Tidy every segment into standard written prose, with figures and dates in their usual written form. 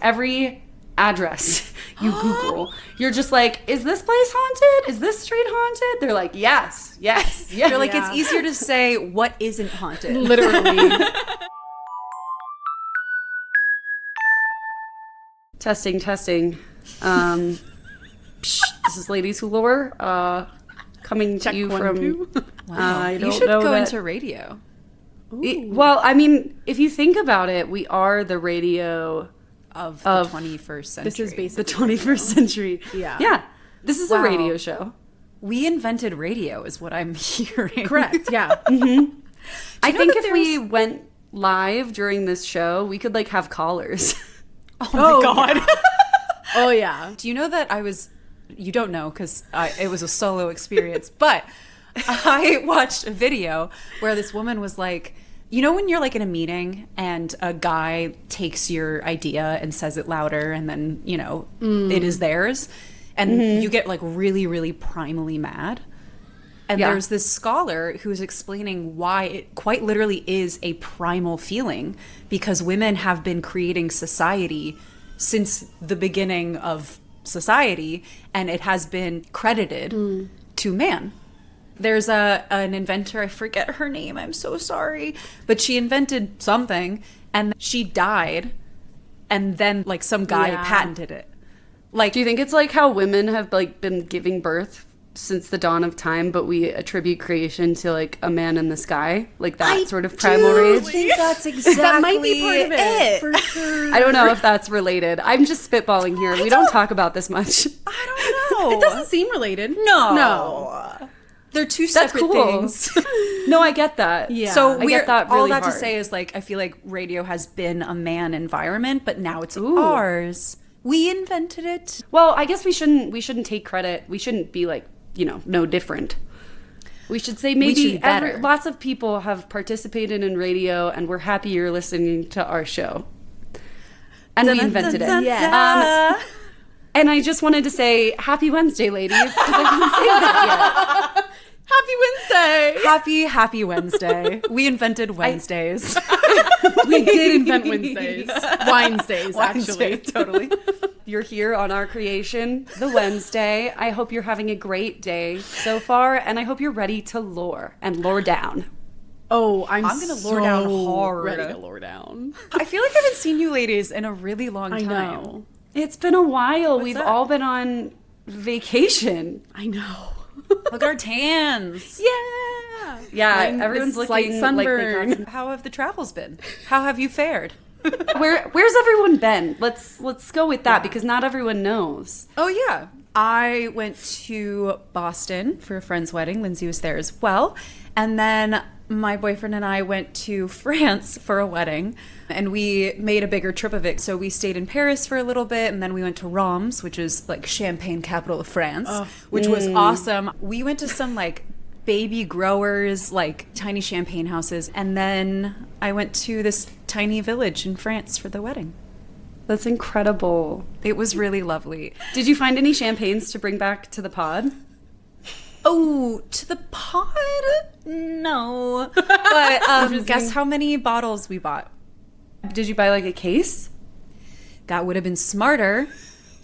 Every address you Google, you're just like, is this place haunted? Is this street haunted? They're like, yes. You're like, it's easier to say what isn't haunted. Literally. Testing. This is Ladies Who Lore, coming to you from... Wow. I don't you should know go that... into radio. Well, I mean, if you think about it, we are the radio... Of the 21st century. This is basically the 21st century. Yeah. This is a radio show. We invented radio is what I'm hearing. Correct. Yeah. Mm-hmm. I think if we went live during this show, we could like have callers. Oh my God. Yeah. Oh yeah. Do you know that you don't know because it was a solo experience, but I watched a video where this woman was like, you know when you're like in a meeting and a guy takes your idea and says it louder and then, you know, it is theirs and you get like really, really primally mad? And there's this scholar who's explaining why it quite literally is a primal feeling because women have been creating society since the beginning of society and it has been credited to man. There's an inventor, I forget her name, I'm so sorry, but she invented something and she died and then like some guy patented it. Like, do you think it's like how women have like been giving birth since the dawn of time, but we attribute creation to like a man in the sky, like that sort of primal rage? I think that's exactly that might be part of it. For sure. I don't know if that's related. I'm just spitballing here. We don't talk about this much. I don't know. It doesn't seem related. No. They're two separate things. No, I get that. Yeah. So I get that really all that hard. to say is like I feel like radio has been a man environment, but now it's ours. We invented it. Well, I guess we shouldn't take credit. We shouldn't be like, you know, no different. We should say maybe lots of people have participated in radio and we're happy you're listening to our show. And we invented it. Yeah. And I just wanted to say happy Wednesday, ladies, because I didn't say that yet. Happy Wednesday. Happy Wednesday. We invented Wednesdays. We did invent Wednesdays. Wednesdays, actually. Totally. You're here on our creation, the Wednesday. I hope you're having a great day so far, and I hope you're ready to lore and lore down. Oh, I'm going to lore down hard. Ready to lore down. I feel like I haven't seen you ladies in a really long time. I know. It's been a while. We've up? all been on vacation. I know. Look at our tans. Yeah, everyone's looking sunburn. like they got How have the travels been? How have you fared? Where's everyone been? Let's go with that because not everyone knows. Oh yeah. I went to Boston for a friend's wedding. Lindsay was there as well. And then my boyfriend and I went to France for a wedding and we made a bigger trip of it. So we stayed in Paris for a little bit and then we went to Reims, which is like champagne capital of France, which was awesome. We went to some like baby growers, like tiny champagne houses. And then I went to this tiny village in France for the wedding. That's incredible. It was really lovely. Did you find any champagnes to bring back to the pod? Oh, to the pod? No. But guess how many bottles we bought? Did you buy like a case? That would have been smarter.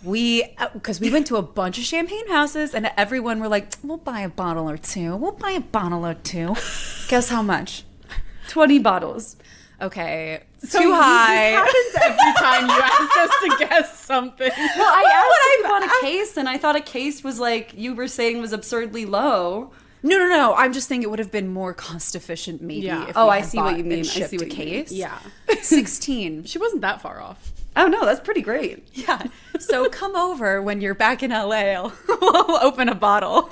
Because we went to a bunch of champagne houses and everyone were like, we'll buy a bottle or two. We'll buy a bottle or two. Guess how much? 20 bottles. Okay. So too high. This happens every time you ask us to guess something. Well, I asked if you bought a case, and I thought a case was like, you were saying was absurdly low. No. I'm just saying it would have been more cost efficient maybe. Yeah. If Oh, we I had see what bought you mean. and I see shipped what a you mean. case. Yeah. 16. She wasn't that far off. Oh, no, that's pretty great. Yeah. So come over when you're back in LA. We'll open a bottle.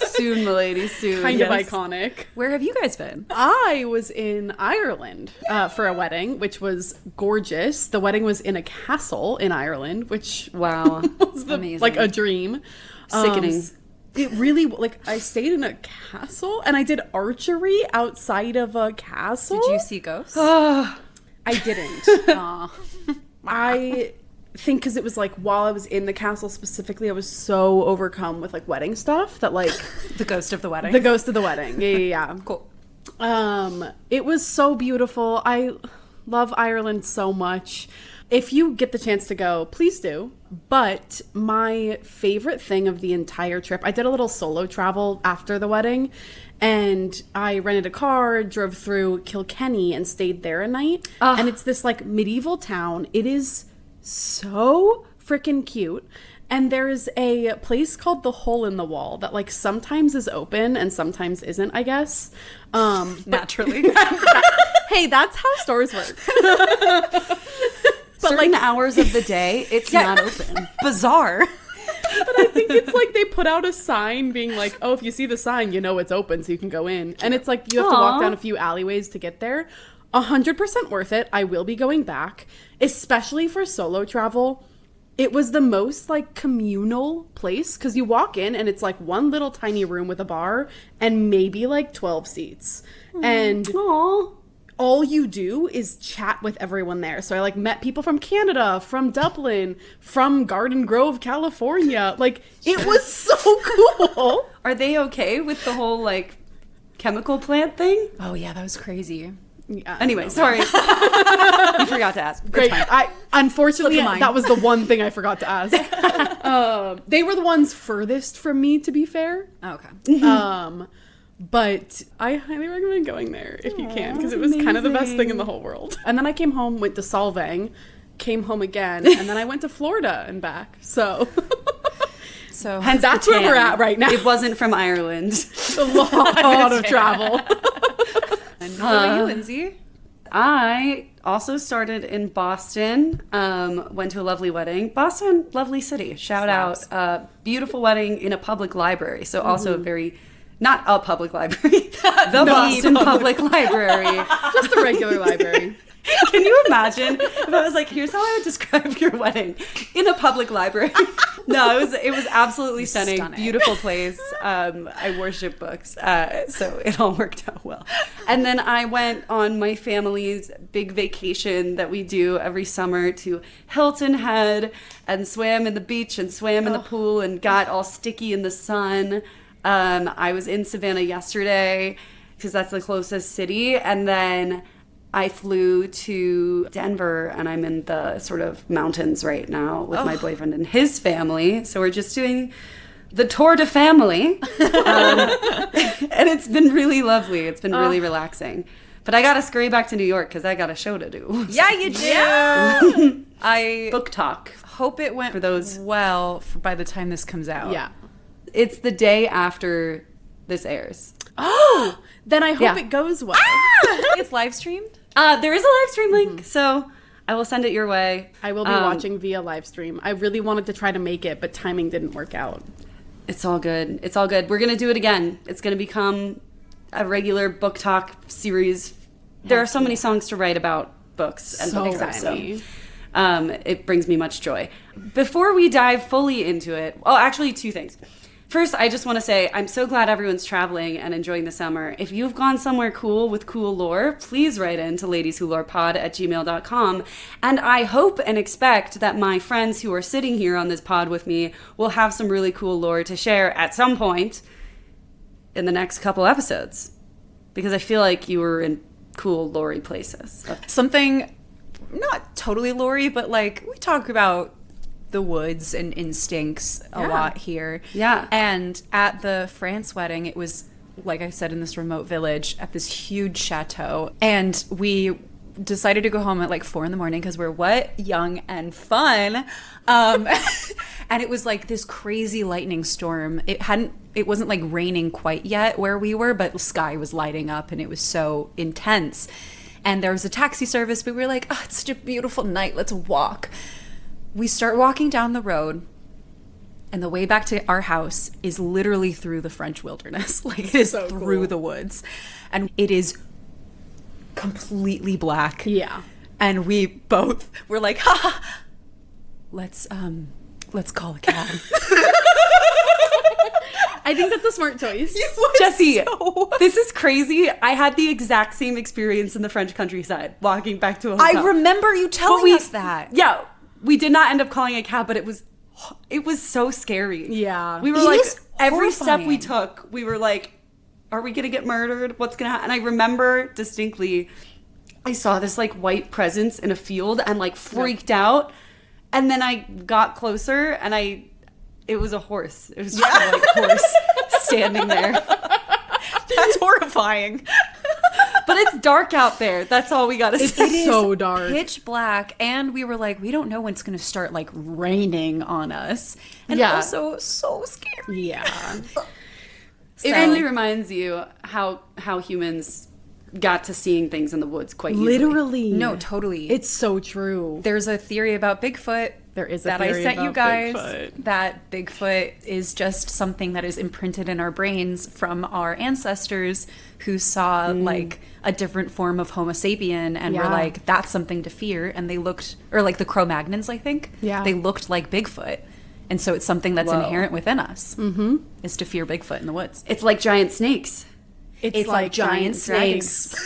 Soon, milady, soon. Kind of iconic. Where have you guys been? I was in Ireland for a wedding, which was gorgeous. The wedding was in a castle in Ireland, which Wow. was Amazing. like a dream. Sickening. It really, like, I stayed in a castle and I did archery outside of a castle. Did you see ghosts? I didn't. Aw. I think because it was like while I was in the castle specifically, I was so overcome with like wedding stuff that like The ghost of the wedding. the ghost of the wedding. Yeah. Cool. It was so beautiful. I love Ireland so much. If you get the chance to go, please do. But my favorite thing of the entire trip, I did a little solo travel after the wedding, and I rented a car, drove through Kilkenny, and stayed there a night. And it's this like medieval town. It is so freaking cute. And there's a place called the Hole in the Wall that like sometimes is open and sometimes isn't, I guess. Naturally. Hey, that's how stores work. But certain hours of the day, it's not open. Bizarre. But I think it's like they put out a sign being like, oh, if you see the sign, you know it's open, so you can go in. And it's like you have to walk down a few alleyways to get there. 100% worth it. I will be going back, especially for solo travel. It was the most like communal place because you walk in and it's like one little tiny room with a bar and maybe like 12 seats. And all you do is chat with everyone there. So I like met people from Canada, from Dublin, from Garden Grove, California. Like it was so cool. Are they okay with the whole like chemical plant thing? Oh yeah, that was crazy. Yeah, anyway, sorry. You forgot to ask. Great. Unfortunately, that was the one thing I forgot to ask. They were the ones furthest from me, to be fair. Okay. But I highly recommend going there if you can, because it was kind of the best thing in the whole world. And then I came home, went to Solvang, came home again, and then I went to Florida and back. So hence that's where we're at right now. It wasn't from Ireland. A lot of travel. And what about you, Lindsay? I also started in Boston, went to a lovely wedding. Boston, lovely city. Shout out. Beautiful wedding in a public library. So also not a public library, the Boston Public Library. Just a regular library. Can you imagine if I was like, here's how I would describe your wedding in a public library? No, it was absolutely stunning. Beautiful place. I worship books, so it all worked out well. And then I went on my family's big vacation that we do every summer to Hilton Head and swam in the beach and swam in the pool and got all sticky in the sun. I was in Savannah yesterday because that's the closest city, and then I flew to Denver, and I'm in the sort of mountains right now with my boyfriend and his family. So we're just doing the tour de family. And it's been really lovely. It's been really relaxing. But I got to scurry back to New York because I got a show to do. Yeah, you do. Yeah. I book talk. Hope it went for those by the time this comes out. Yeah. It's the day after this airs. Oh, then I hope it goes well. It's live streamed? There is a live stream link, so I will send it your way. I will be watching via live stream. I really wanted to try to make it, but timing didn't work out. It's all good. It's all good. We're going to do it again. It's going to become a regular book talk series. There are so many songs to write about books and book stuff, so it brings me much joy. Before we dive fully into it, actually two things. First, I just want to say I'm so glad everyone's traveling and enjoying the summer. If you've gone somewhere cool with cool lore, please write in to ladieswholorepod@gmail.com. And I hope and expect that my friends who are sitting here on this pod with me will have some really cool lore to share at some point in the next couple episodes. Because I feel like you were in cool lore places. Something not totally lore-y, but like we talk about the woods and instincts a lot here. Yeah. And at the France wedding, it was, like I said, in this remote village at this huge chateau. And we decided to go home at like 4 a.m. because we're young and fun. And it was like this crazy lightning storm. It wasn't like raining quite yet where we were, but the sky was lighting up and it was so intense. And there was a taxi service, but we were like, oh, it's such a beautiful night. Let's walk. We start walking down the road, and the way back to our house is literally through the French wilderness. Like, it is so through the woods. And it is completely black. Yeah. And we both were like, let's call a cab. I think that's a smart choice. Jessie, this is crazy. I had the exact same experience in the French countryside, walking back to a hotel. I remember you telling us that. Yeah. We did not end up calling a cab, but it was so scary. Yeah. We were like, every step we took, we were like, are we going to get murdered? What's going to happen? And I remember distinctly, I saw this like white presence in a field and like freaked out. And then I got closer and it was a horse. It was just a like horse standing there. That's horrifying. But it's dark out there. That's all we got to say. It's so dark. Pitch black. And we were like, we don't know when it's going to start like raining on us. And also so scary. Yeah. It really reminds you how humans got to seeing things in the woods quite easily. Literally. No, totally. It's so true. There's a theory about Bigfoot. There is a that theory I sent about you guys Bigfoot. that Bigfoot is just something that is imprinted in our brains from our ancestors who saw like a different form of Homo sapien and were like, that's something to fear. And they looked, or like the Cro-Magnons, I think. Yeah. They looked like Bigfoot. And so it's something that's inherent within us is to fear Bigfoot in the woods. It's like giant snakes. It's like giant snakes.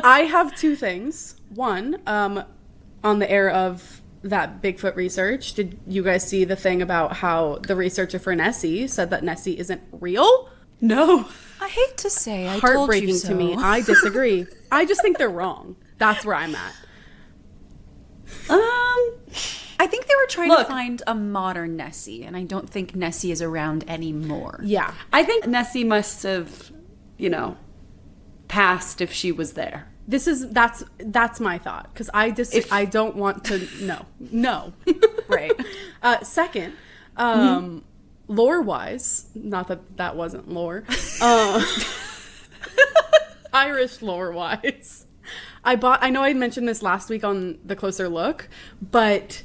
I have two things. One, on the air of that Bigfoot research, did you guys see the thing about how the researcher for Nessie said that Nessie isn't real? No. I hate to say, I Heartbreaking told you so. to me. I disagree. I just think they're wrong. That's where I'm at. I think they were trying to find a modern Nessie, and I don't think Nessie is around anymore. Yeah. I think Nessie must have, passed if she was there. That's my thought, because I don't want to no Right. Second, lore wise, not that wasn't lore, Irish lore wise, I know I mentioned this last week on The Closer Look, but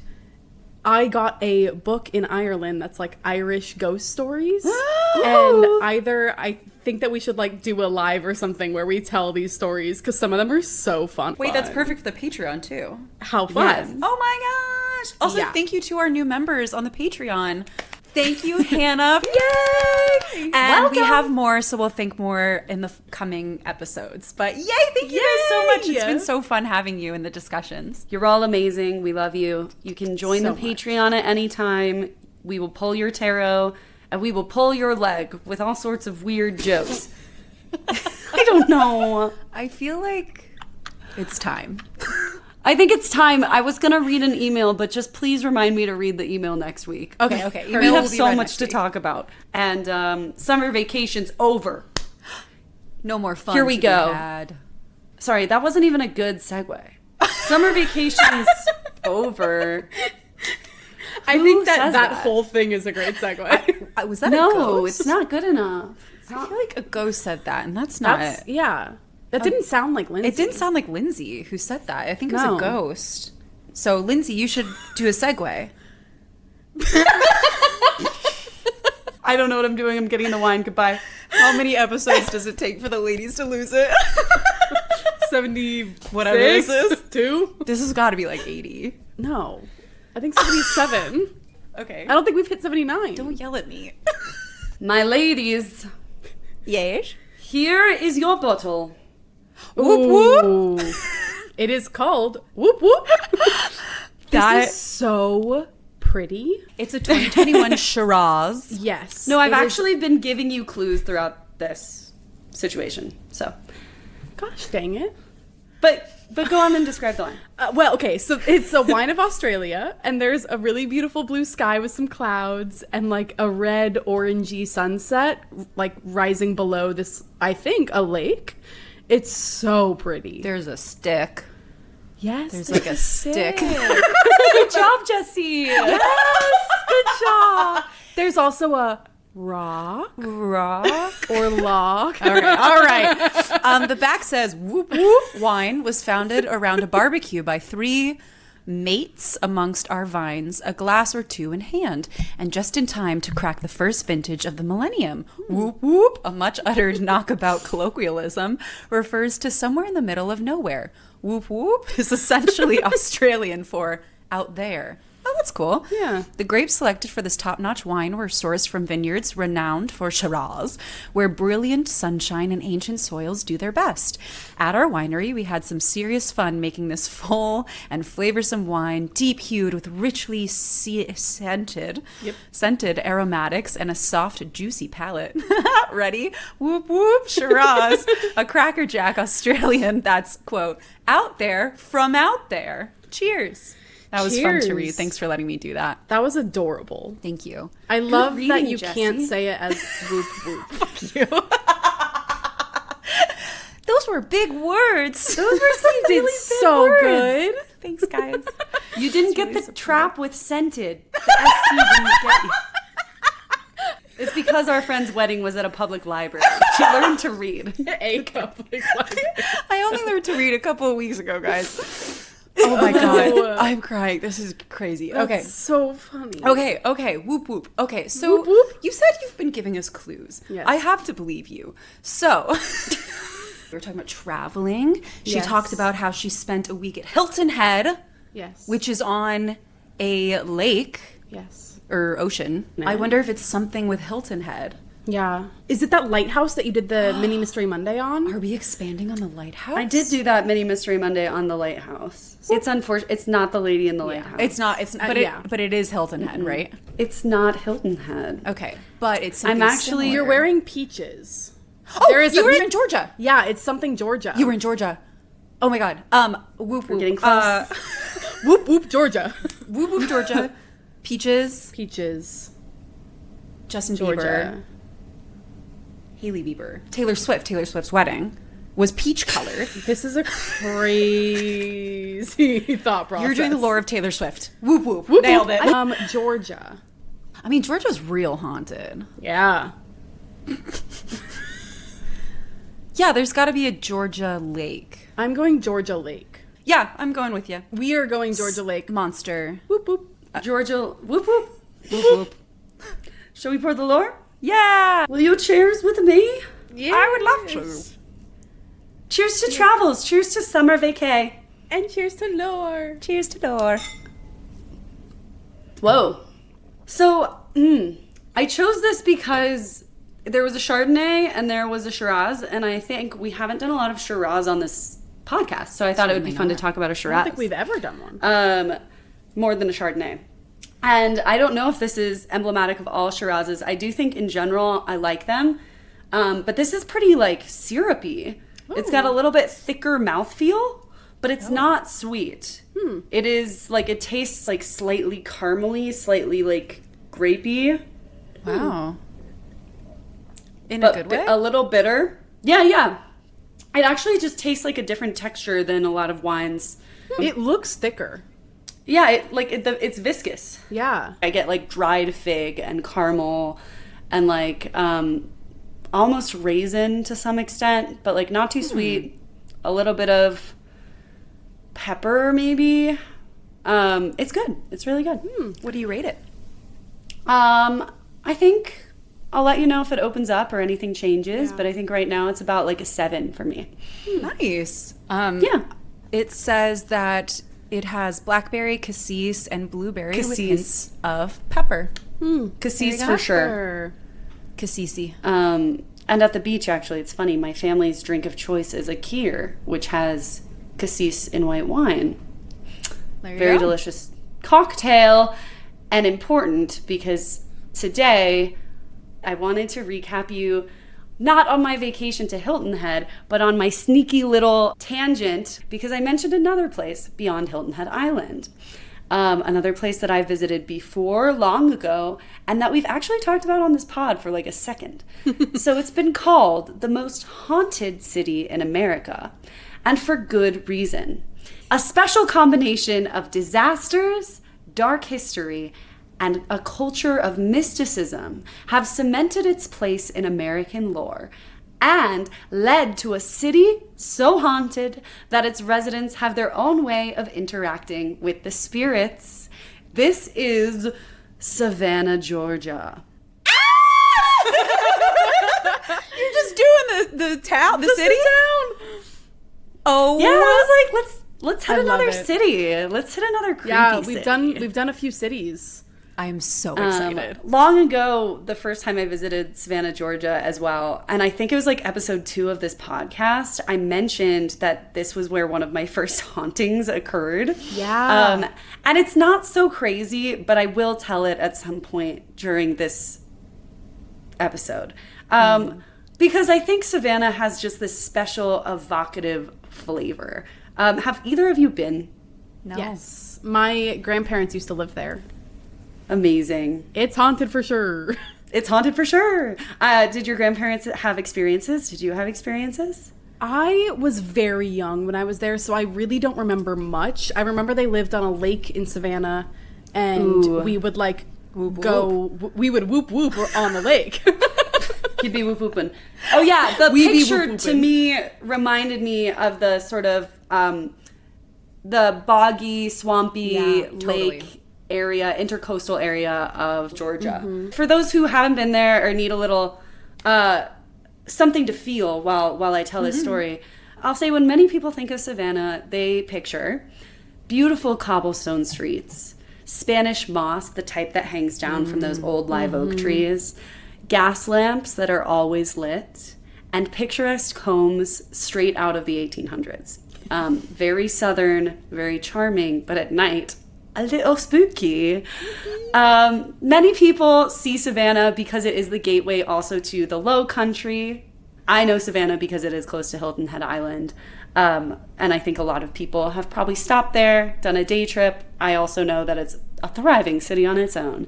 I got a book in Ireland that's like Irish ghost stories. And I think that we should like do a live or something where we tell these stories, because some of them are so fun. Wait, that's perfect for the Patreon too. How fun. Yes. Oh my gosh. Also, thank you to our new members on the Patreon. Thank you, Hannah. Yay! And welcome. We have more, so we'll think more in the coming episodes. But yay, thank you guys so much. It's been so fun having you in the discussions. You're all amazing. We love you. You can join the Patreon at any time. We will pull your tarot, and we will pull your leg with all sorts of weird jokes. I don't know. I feel like it's time. I think it's time. I was going to read an email, but just please remind me to read the email next week. Okay. We have so much to talk about. And summer vacation's over. No more fun. Here we go. Had. Sorry, that wasn't even a good segue. Summer vacation's over. I think that whole thing is a great segue. Was that a ghost? No, it's not good enough. I feel like a ghost said that, and that's not... Yeah. That didn't sound like Lindsay. It didn't sound like Lindsay who said that. I think it was a ghost. So, Lindsay, you should do a segue. I don't know what I'm doing. I'm getting the wine. Goodbye. How many episodes does it take for the ladies to lose it? 70, whatever this is. 2? This has got to be like 80. No. I think 77. Okay. I don't think we've hit 79. Don't yell at me. My ladies. Yes? Here is your bottle. Woop Woop. It is called Woop Woop. This is so pretty. It's a 2021 Shiraz. Yes. No, I've actually been giving you clues throughout this situation. So, gosh dang it. But go on and describe the wine. Well, okay, so it's a wine of Australia, and there's a really beautiful blue sky with some clouds and like a red orangey sunset like rising below this, I think, a lake. It's so pretty. There's a stick. Yes. There's like a stick. Good job, Jessie. Yes, good job. There's also a rock or lock. All right. The back says Woop Woop wine was founded around a barbecue by 3 mates amongst our vines, a glass or 2 in hand, and just in time to crack the first vintage of the millennium. Woop Woop, a much uttered knockabout colloquialism, refers to somewhere in the middle of nowhere. Woop Woop is essentially Australian for out there. Oh, that's cool. Yeah. The grapes selected for this top-notch wine were sourced from vineyards renowned for Shiraz, where brilliant sunshine and ancient soils do their best. At our winery, we had some serious fun making this full and flavorsome wine, deep-hued with richly scented aromatics and a soft, juicy palate. Ready? Woop Woop Shiraz, a crackerjack Australian that's, quote, out there from out there. Cheers. That was fun to read. Thanks for letting me do that. That was adorable. Thank you. I love reading, that you Jessie. can't say it as whoop whoop. Fuck you. Those were big words. Those were some really big So words. good. Thanks, guys. You didn't get the trap with scented. The ST didn't get you. It's because our friend's wedding was at a public library. She learned to read. A public library. I only learned to read a couple of weeks ago, guys. Oh my god, I'm crying. This is crazy. That's so funny. Okay. Whoop whoop. Okay, so Whoop, whoop. you said you've been giving us clues. Yes. I have to believe you. So we were talking about traveling. She Yes. talked about how she spent a week at Hilton Head, Yes. which is on a lake Yes. or ocean. No. I wonder if it's something with Hilton Head. Yeah. Is it that lighthouse that you did the mini Mystery Monday on? Are we expanding on the lighthouse? I did do that mini Mystery Monday on the lighthouse. It's unfortunate. It's not the lady in the lighthouse. It's not. But yeah. but it is Hilton Head, right? It's not Hilton Head. Okay, but it's. I'm something actually- similar. You're wearing peaches. Oh, There is you a- were in Georgia. Yeah, it's something Georgia. You were in Georgia. Oh my god. Whoop whoop. getting close. Whoop whoop Georgia. Whoop whoop Georgia. Peaches. Peaches. Justin Georgia. Bieber. Haley Bieber. Taylor Swift. Taylor Swift's wedding was peach colored. This is a crazy thought process. You're doing the lore of Taylor Swift. Whoop whoop. Nailed it. Georgia. I mean, Georgia's real haunted. Yeah. Yeah, there's got to be a Georgia lake. I'm going Georgia Lake. Yeah, I'm going with you. We are going Georgia Lake. Monster. Whoop whoop. Georgia. Whoop whoop. Whoop whoop. Shall we pour the lore? Yeah. Will you cheers with me? Yeah. I would love to. Cheers to travels. Cheers to summer vacay. And cheers to lore. Cheers to lore. Whoa. So, I chose this because there was a Chardonnay and there was a Shiraz, and I think we haven't done a lot of Shiraz on this podcast, so I thought it would be fun to talk about a I Shiraz. don't think we've ever done one. More than a Chardonnay. And I don't know if this is emblematic of all Shirazes. I do think in general I like them. But this is pretty like syrupy. It's got a little bit thicker mouthfeel, but it's not sweet. It is like, it tastes like slightly caramely, slightly like grapey, Wow. In but a good way? a little bitter. Yeah. It actually just tastes like a different texture than a lot of wines. It looks thicker. Yeah, it's viscous. Yeah. I get like dried fig and caramel and like almost raisin to some extent, but like not too sweet. A little bit of pepper maybe. It's good. It's really good. What do you rate it? I think I'll let you know if it opens up or anything changes, but I think right now it's about like a 7 for me. Nice. Yeah. It says that it has blackberry, cassis, and blueberry with Cassis. hints of pepper. Cassis for sure. Cassisi. And at the beach, actually, it's funny. My family's drink of choice is a kheer, which has cassis in white wine. There you Very go. delicious cocktail, and important because today I wanted to recap you not on my vacation to Hilton Head, but on my sneaky little tangent because I mentioned another place beyond Hilton Head Island. Another place that I visited before long ago and that we've actually talked about on this pod for like a second. So it's been called the most haunted city in America, and for good reason. A special combination of disasters, dark history, and a culture of mysticism have cemented its place in American lore and led to a city so haunted that its residents have their own way of interacting with the spirits. This is Savannah, Georgia. You're just doing the town, the city? Town. Oh. Yeah, I was like, let's hit another city. Let's hit another creepy city. We've done a few cities. I am so excited. Long ago, the first time I visited Savannah, Georgia as well, and I think it was like episode 2 of this podcast, I mentioned that this was where one of my first hauntings occurred. Yeah. And it's not so crazy, but I will tell it at some point during this episode. Because I think Savannah has just this special evocative flavor. Have either of you been? No. Yes. My grandparents used to live there. Amazing. It's haunted for sure. It's haunted for sure. Did your grandparents have experiences? Did you have experiences? I was very young when I was there, so I really don't remember much. I remember they lived on a lake in Savannah, and we would like we would whoop whoop on the lake. You'd be whoop whooping. Oh yeah, the picture to me reminded me of the sort of the boggy, swampy lake area, intercoastal area of Georgia. For those who haven't been there or need a little something to feel while I tell this story, I'll say when many people think of Savannah, they picture beautiful cobblestone streets, Spanish moss, the type that hangs down from those old live oak trees, gas lamps that are always lit, and picturesque homes straight out of the 1800s. Very southern, very charming, but at night, a little spooky. Many people see Savannah because it is the gateway also to the Low Country. I know Savannah because it is close to Hilton Head Island. And I think a lot of people have probably stopped there, done a day trip. I also know that it's a thriving city on its own.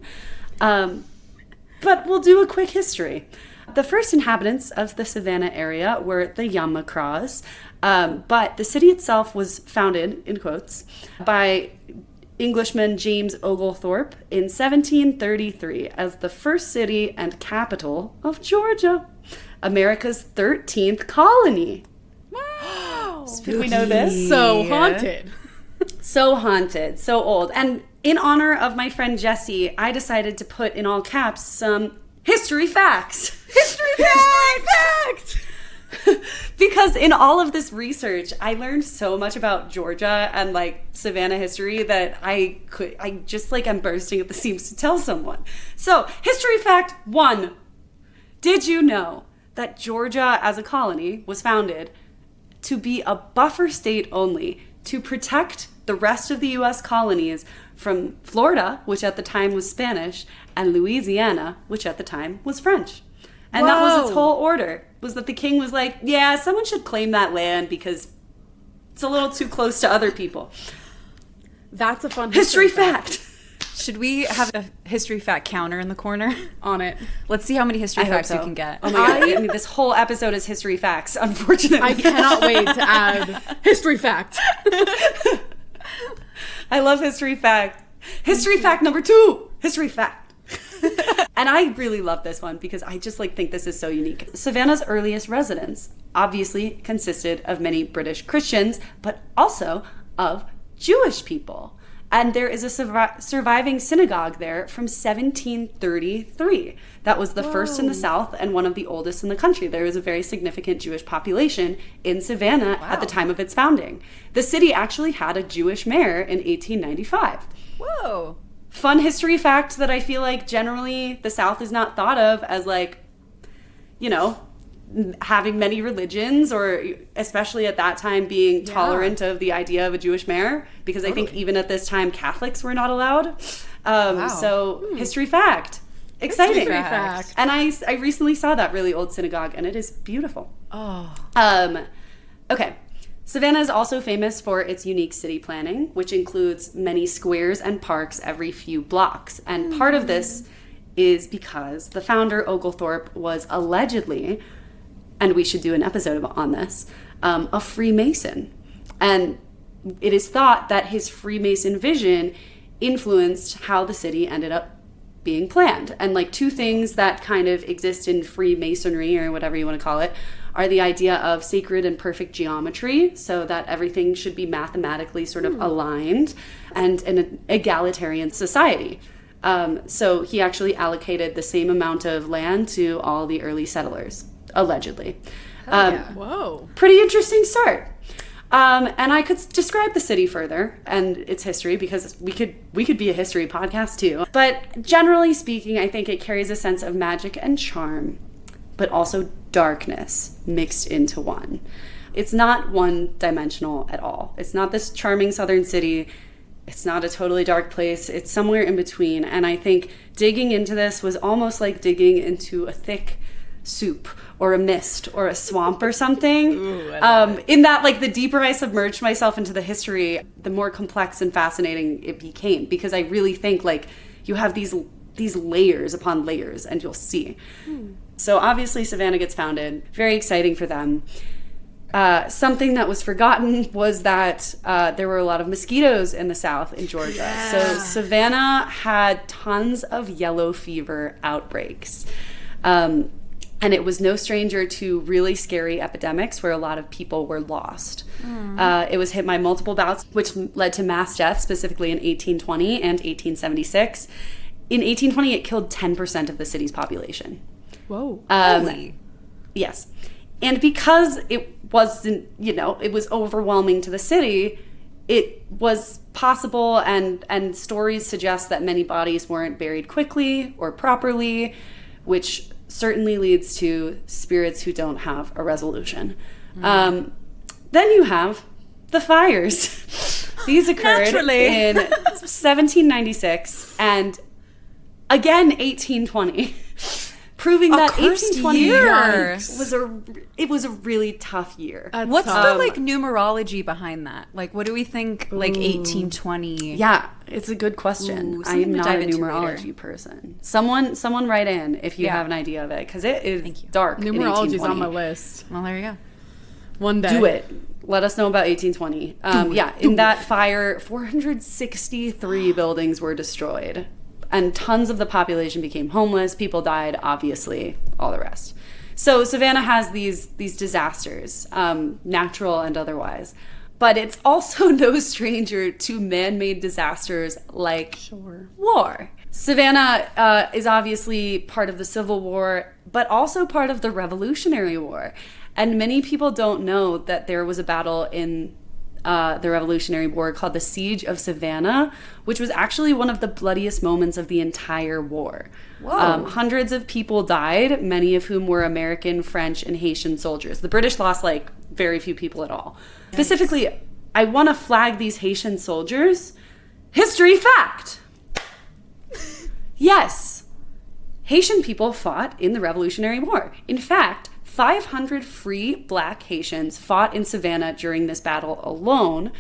But we'll do a quick history. The first inhabitants of the Savannah area were the Yamakras, but the city itself was founded, in quotes, by Englishman James Oglethorpe in 1733 as the first city and capital of Georgia, America's 13th colony. Wow! Did we know this? So haunted. So haunted, so old. And in honor of my friend Jessie, I decided to put in all caps some history facts. History facts! Because in all of this research, I learned so much about Georgia and like Savannah history that I just like I'm bursting at the seams to tell someone. So, history fact 1. Did you know that Georgia as a colony was founded to be a buffer state only to protect the rest of the U.S. colonies from Florida, which at the time was Spanish, and Louisiana, which at the time was French? And that was its whole order, was that the king was like, yeah, someone should claim that land because it's a little too close to other people. That's a fun history fact. Should we have a history fact counter in the corner? On it. Let's see how many history facts we can get. Oh my God. I mean, this whole episode is history facts, unfortunately. I cannot wait to add history fact. I love history fact. History fact number 2. History fact. And I really love this one because I just like think this is so unique. Savannah's earliest residents obviously consisted of many British Christians, but also of Jewish people. And there is a surviving synagogue there from 1733. That was the first in the South and one of the oldest in the country. There was a very significant Jewish population in Savannah at the time of its founding. The city actually had a Jewish mayor in 1895. Whoa. Fun history fact that I feel like generally the South is not thought of as like, you know, having many religions or especially at that time being tolerant of the idea of a Jewish mayor, because I think even at this time Catholics were not allowed. So history fact. Exciting. History fact. And I recently saw that really old synagogue and it is beautiful. Okay. Savannah is also famous for its unique city planning, which includes many squares and parks every few blocks. And part of this is because the founder, Oglethorpe, was allegedly, and we should do an episode on this, a Freemason. And it is thought that his Freemason vision influenced how the city ended up being planned. And like two things that kind of exist in Freemasonry, or whatever you want to call it, are the idea of sacred and perfect geometry, so that everything should be mathematically sort of aligned, and an egalitarian society. So he actually allocated the same amount of land to all the early settlers, allegedly. Whoa. Pretty interesting start. And I could describe the city further and its history because we could be a history podcast too. But generally speaking, I think it carries a sense of magic and charm, but also darkness mixed into one. It's not one-dimensional at all. It's not this charming southern city. It's not a totally dark place. It's somewhere in between. And I think digging into this was almost like digging into a thick soup or a mist or a swamp or something. Ooh, in that, like, the deeper I submerged myself into the history, the more complex and fascinating it became, because I really think, like, you have these layers upon layers, and you'll see. So obviously Savannah gets founded. Very exciting for them. Something that was forgotten was that there were a lot of mosquitoes in the South in Georgia. Yeah. So Savannah had tons of yellow fever outbreaks. And it was no stranger to really scary epidemics where a lot of people were lost. It was hit by multiple bouts, which led to mass deaths, specifically in 1820 and 1876. In 1820, it killed 10% of the city's population. Whoa. Yes. And because it wasn't, it was overwhelming to the city, it was possible, and stories suggest that many bodies weren't buried quickly or properly, which certainly leads to spirits who don't have a resolution. Then you have the fires. These occurred in 1796 and again 1820. Proving that 1820 was a really tough year. What's the numerology behind that? Like, what do we think? Like 1820? Yeah, it's a good question. I am not a numerology person. Someone write in if you have an idea of it, because it is dark. Numerology is on my list. Well, there you go. One day, do it. Let us know about 1820. In that fire, 463 buildings were destroyed. And tons of the population became homeless. People died, obviously, all the rest. So Savannah has these disasters, natural and otherwise. But it's also no stranger to man-made disasters like war. Savannah is obviously part of the Civil War, but also part of the Revolutionary War. And many people don't know that there was a battle in the Revolutionary War called the Siege of Savannah, which was actually one of the bloodiest moments of the entire war. Hundreds of people died, many of whom were American, French, and Haitian soldiers. The British lost very few people at all. Yikes. Specifically, I want to flag these Haitian soldiers. History fact! Yes, Haitian people fought in the Revolutionary War. In fact, 500 free black Haitians fought in Savannah during this battle alone,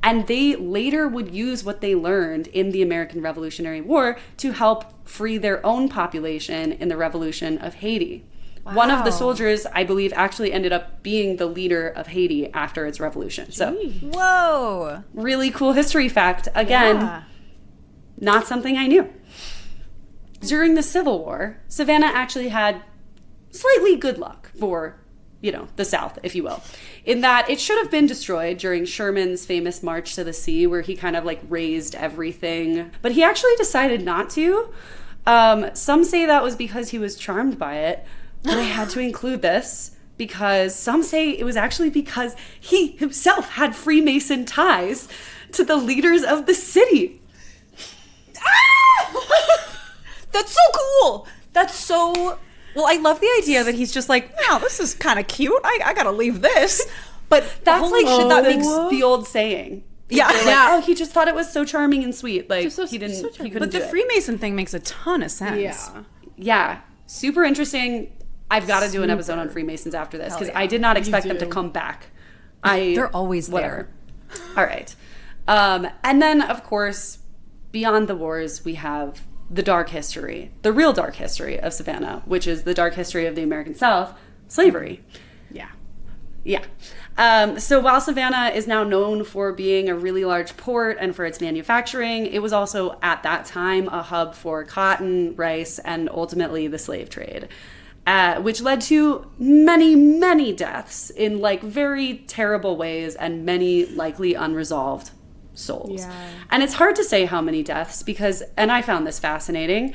and they later would use what they learned in the American Revolutionary War to help free their own population in the Revolution of Haiti. Wow. One of the soldiers, I believe, actually ended up being the leader of Haiti after its revolution. So, whoa! Really cool history fact. Again, not something I knew. During the Civil War, Savannah actually had slightly good luck for, the South, if you will, in that it should have been destroyed during Sherman's famous March to the Sea, where he kind of razed everything. But he actually decided not to. Some say that was because he was charmed by it, but I had to include this because some say it was actually because he himself had Freemason ties to the leaders of the city. That's so cool. That's so... Well, I love the idea that he's just this is kind of cute. I gotta leave this. But that's that makes the old saying. Yeah. He just thought it was so charming and sweet. He couldn't do it. But the Freemason thing makes a ton of sense. Yeah. Super interesting. I've got to do an episode on Freemasons after this, because I did not expect them to come back. They're always there. All right. And then, of course, beyond the wars, we have the dark history, the real dark history of Savannah, which is the dark history of the American South, slavery. Yeah. So while Savannah is now known for being a really large port and for its manufacturing, it was also at that time a hub for cotton, rice, and ultimately the slave trade, which led to many, many deaths in very terrible ways and many likely unresolved souls. Yeah. And it's hard to say how many deaths because, and I found this fascinating,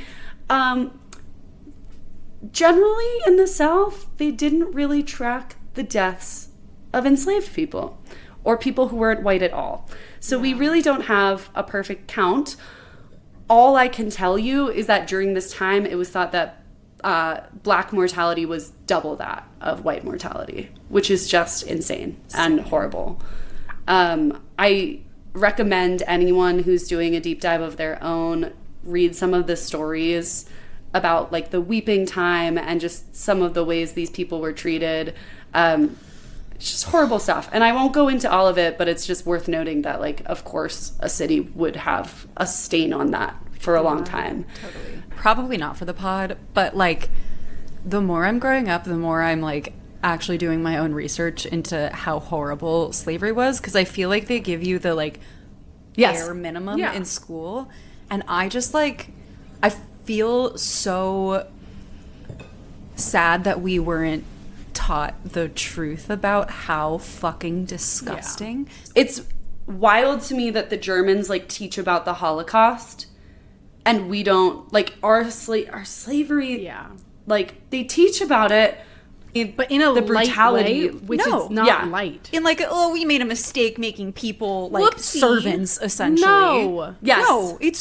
generally in the South, they didn't really track the deaths of enslaved people or people who weren't white at all. So we really don't have a perfect count. All I can tell you is that during this time, it was thought that Black mortality was double that of white mortality, which is just insane and horrible. I recommend anyone who's doing a deep dive of their own read some of the stories about like the weeping time and just some of the ways these people were treated. It's just horrible stuff. And I won't go into all of it, but it's just worth noting that, like, of course, a city would have a stain on that for a long time. Totally. Probably not for the pod, but, like, the more I'm growing up, the more I'm, like, actually doing my own research into how horrible slavery was, because I feel like they give you the, like, bare minimum in school. And I just, like, I feel so sad that we weren't taught the truth about how fucking disgusting. It's wild to me that the Germans like teach about the Holocaust and we don't, like, our slavery, like they teach about it, but in a the brutality, light way, which is not light. In like, oh, we made a mistake making people like Whoopsie. Servants essentially. No. Yes.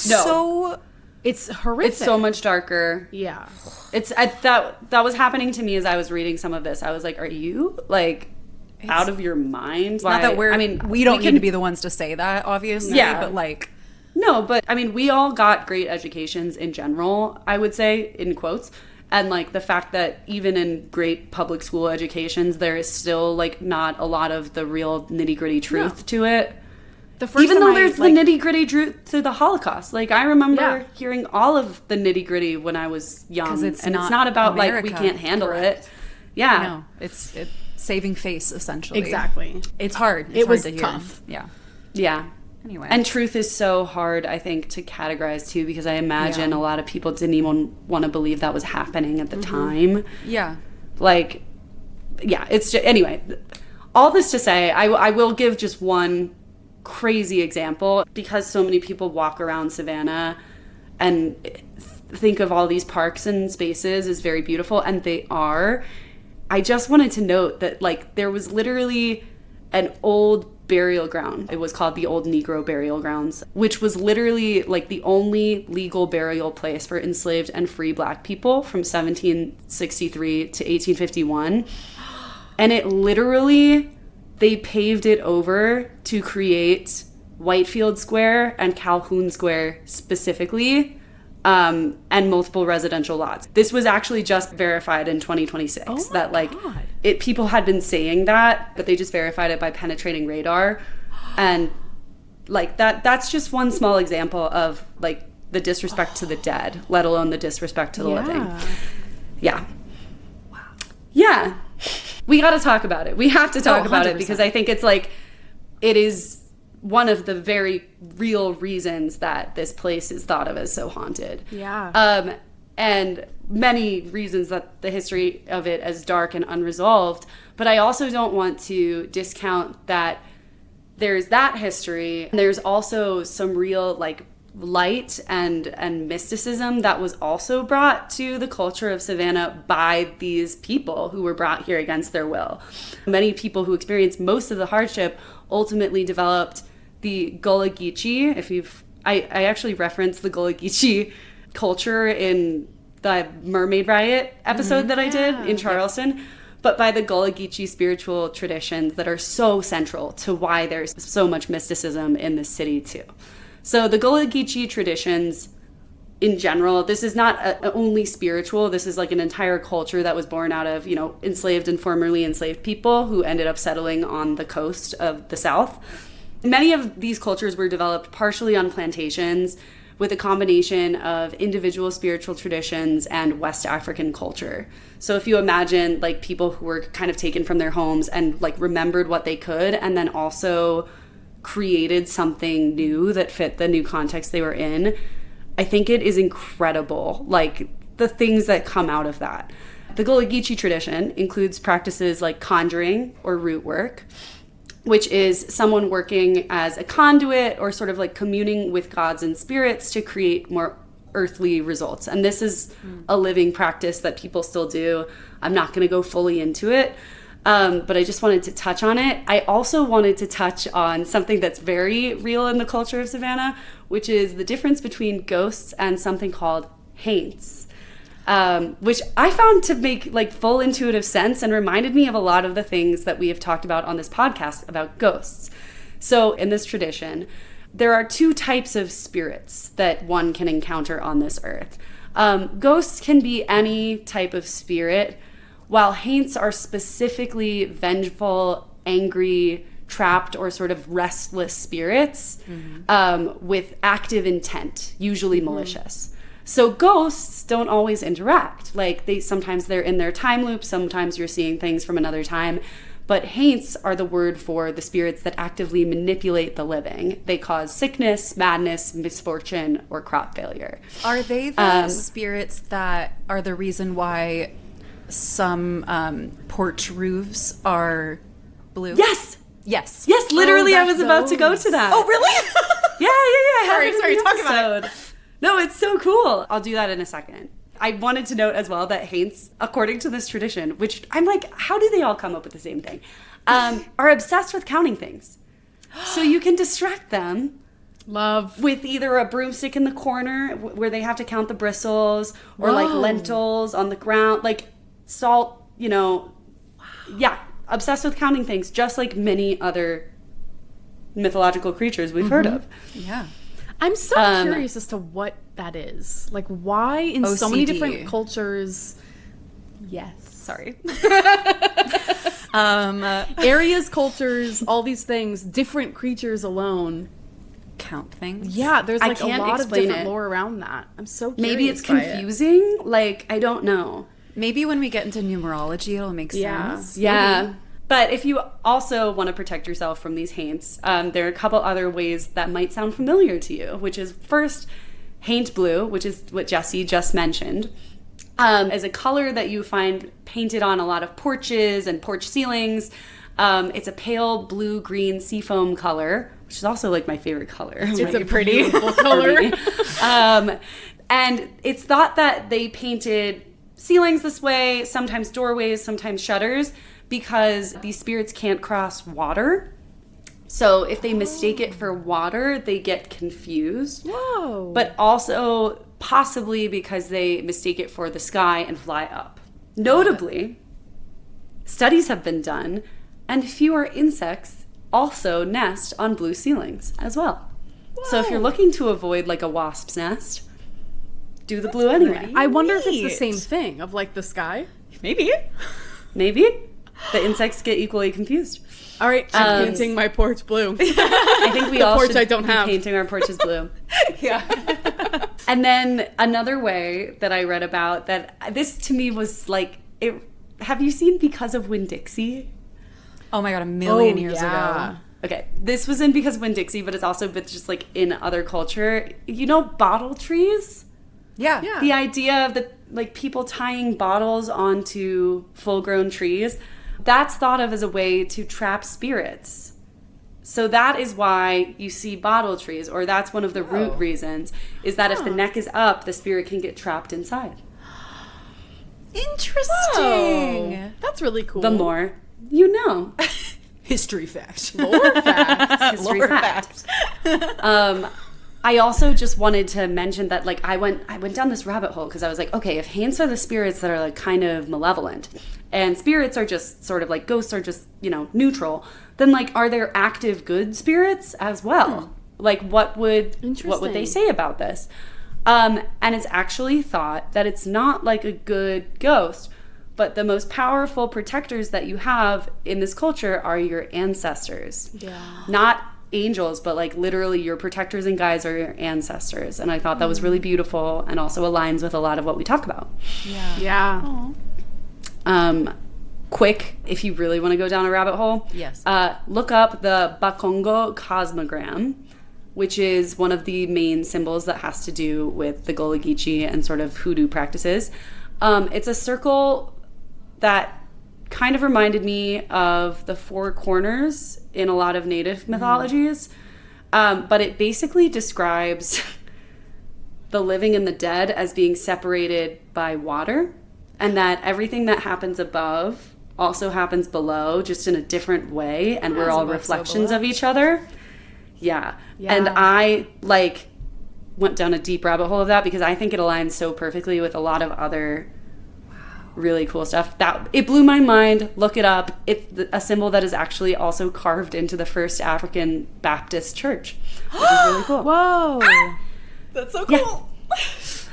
No, it's horrific. It's so much darker. Yeah. That was happening to me as I was reading some of this. I was like, are you like out of your mind? Not that we don't need to be the ones to say that, obviously. Yeah. But like, no, but I mean, we all got great educations in general, I would say, in quotes. And like the fact that even in great public school educations, there is still like not a lot of the real nitty gritty truth to it. Even though there's the nitty gritty truth to the Holocaust. Like I remember hearing all of the nitty gritty when I was young. It's not about America, like we can't handle it. Yeah. No, it's saving face essentially. Exactly. It's hard. It's hard was to tough. hear. Yeah. Anyway. And truth is so hard, I think, to categorize too, because I imagine a lot of people didn't even want to believe that was happening at the time. Yeah. Like, yeah, it's just, anyway, all this to say, I will give just one crazy example, because so many people walk around Savannah and think of all these parks and spaces as very beautiful, and they are. I just wanted to note that, like, there was literally an old burial ground. It was called the Old Negro Burial Grounds, which was literally like the only legal burial place for enslaved and free Black people from 1763 to 1851. And it literally, they paved it over to create Whitefield Square and Calhoun Square specifically, and multiple residential lots. This was actually just verified in 2026 that like people had been saying that, but they just verified it by penetrating radar. And like that's just one small example of like the disrespect to the dead, let alone the disrespect to the living. Yeah. Wow. Yeah. We got to talk about it. We have to talk about it, because I think it's like, it is one of the very real reasons that this place is thought of as so haunted. Yeah. And many reasons that the history of it as dark and unresolved. But I also don't want to discount that there's that history. There's also some real like light and mysticism that was also brought to the culture of Savannah by these people who were brought here against their will. Many people who experienced most of the hardship ultimately developed the Gullah Geechee. I actually referenced the Gullah Geechee culture in the Mermaid Riot episode that I did in Charleston, but by the Gullah Geechee spiritual traditions that are so central to why there's so much mysticism in this city too. So the Gullah Geechee traditions in general, this is not only spiritual, this is like an entire culture that was born out of, enslaved and formerly enslaved people who ended up settling on the coast of the South. Many of these cultures were developed partially on plantations with a combination of individual spiritual traditions and West African culture. So if you imagine like people who were kind of taken from their homes and like remembered what they could, and then also created something new that fit the new context they were in, I think it is incredible, like the things that come out of that. The Gullah Geechee tradition includes practices like conjuring or root work, which is someone working as a conduit or sort of like communing with gods and spirits to create more earthly results. And this is a living practice that people still do. I'm not going to go fully into it. but I just wanted to touch on it. I also wanted to touch on something that's very real in the culture of Savannah, which is the difference between ghosts and something called haints, which I found to make like full intuitive sense and reminded me of a lot of the things that we have talked about on this podcast about ghosts. So in this tradition, there are two types of spirits that one can encounter on this earth. Ghosts can be any type of spirit, while haints are specifically vengeful, angry, trapped, or sort of restless spirits with active intent, usually malicious. So ghosts don't always interact. Like sometimes they're in their time loop, sometimes you're seeing things from another time. But haints are the word for the spirits that actively manipulate the living. They cause sickness, madness, misfortune, or crop failure. Are they the spirits that are the reason why some porch roofs are blue? Yes! Yes. Yes, literally I was about to go to that. Oh, really? Yeah. Sorry, talk about it. No, it's so cool. I'll do that in a second. I wanted to note as well that haints, according to this tradition, which I'm like, how do they all come up with the same thing, are obsessed with counting things. So you can distract them. Love. With either a broomstick in the corner where they have to count the bristles, or like lentils on the ground, like salt, yeah, obsessed with counting things, just like many other mythological creatures we've heard of. Yeah. I'm so curious as to what that is. Like, why in so many different cultures... Yes. Sorry. Areas, cultures, all these things, different creatures alone... count things. Yeah, there's like a lot of different it. lore around that. I'm so curious. Maybe it's confusing. Like, I don't know. Maybe when we get into numerology, it'll make sense. Yeah. Maybe. But if you also want to protect yourself from these haints, there are a couple other ways that might sound familiar to you, which is first, haint blue, which is what Jessie just mentioned, is a color that you find painted on a lot of porches and porch ceilings. It's a pale blue-green seafoam color, which is also like my favorite color. It's a pretty color. And it's thought that they painted ceilings this way, sometimes doorways, sometimes shutters, because these spirits can't cross water. So if they mistake it for water, they get confused. Whoa. But also possibly because they mistake it for the sky and fly up. Notably, studies have been done, and fewer insects also nest on blue ceilings as well. Whoa. So if you're looking to avoid like a wasp's nest, do the blue anyway. I wonder if it's the same thing of like the sky. Maybe. The insects get equally confused. All right, I'm painting my porch blue. I think we all should I don't be have. painting our porches blue. Yeah. And then another way that I read about that, this to me was like, have you seen Because of Winn-Dixie? Oh my God, a million years ago. Okay, this was in Because of Winn-Dixie, but it's also been just like in other culture. You know bottle trees? Yeah. The idea of like people tying bottles onto full-grown trees, that's thought of as a way to trap spirits. So that is why you see bottle trees, or that's one of the root reasons, is that if the neck is up, the spirit can get trapped inside. Interesting. Whoa. That's really cool. The more you know. History fact. Lore fact. History fact. I also just wanted to mention that, like, I went down this rabbit hole because I was like, okay, if haints are the spirits that are like kind of malevolent, and spirits are just sort of like ghosts are just neutral, then like, are there active good spirits as well? Like, what would they say about this? And it's actually thought that it's not like a good ghost, but the most powerful protectors that you have in this culture are your ancestors. Yeah. Not angels, but like literally your protectors and guides are your ancestors. And I thought that was really beautiful and also aligns with a lot of what we talk about. Yeah. Quick, if you really want to go down a rabbit hole, yes, look up the Bakongo cosmogram, which is one of the main symbols that has to do with the Gullah Geechee and sort of hoodoo practices. It's a circle that kind of reminded me of the four corners in a lot of native mythologies. But it basically describes the living and the dead as being separated by water, and that everything that happens above also happens below, just in a different way, and we're all reflections of each other. Yeah. And I like went down a deep rabbit hole of that because I think it aligns so perfectly with a lot of other really cool stuff. That it blew my mind. Look it up. It's a symbol that is actually also carved into the first African Baptist church, which is really cool. Whoa. That's so cool. Yeah.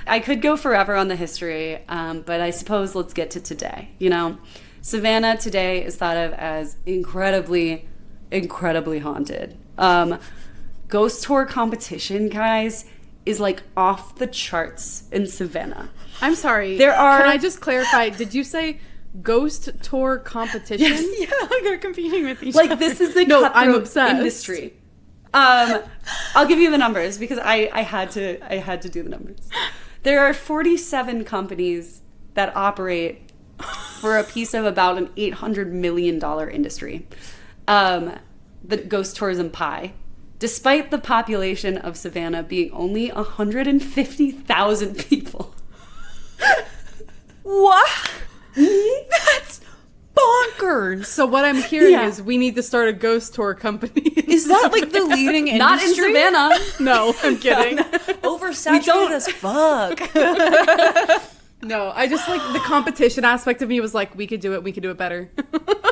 I could go forever on the history, but I suppose let's get to today. You know, Savannah today is thought of as incredibly, incredibly haunted. Ghost tour competition, guys, is like off the charts in Savannah. I'm sorry. Can I just clarify? Did you say ghost tour competition? Yes. Yeah, like they're competing with each other. Like this is the I'm obsessed. industry. I'll give you the numbers because I had to do the numbers. There are 47 companies that operate for a piece of about an $800 million industry. The ghost tourism pie. Despite the population of Savannah being only 150,000 people. What? That's bonkers. So what I'm hearing is we need to start a ghost tour company. Is that like the leading industry? Not in Savannah. No, I'm kidding. Oversaturated as fuck. No, I just like the competition aspect of me was like, we could do it better.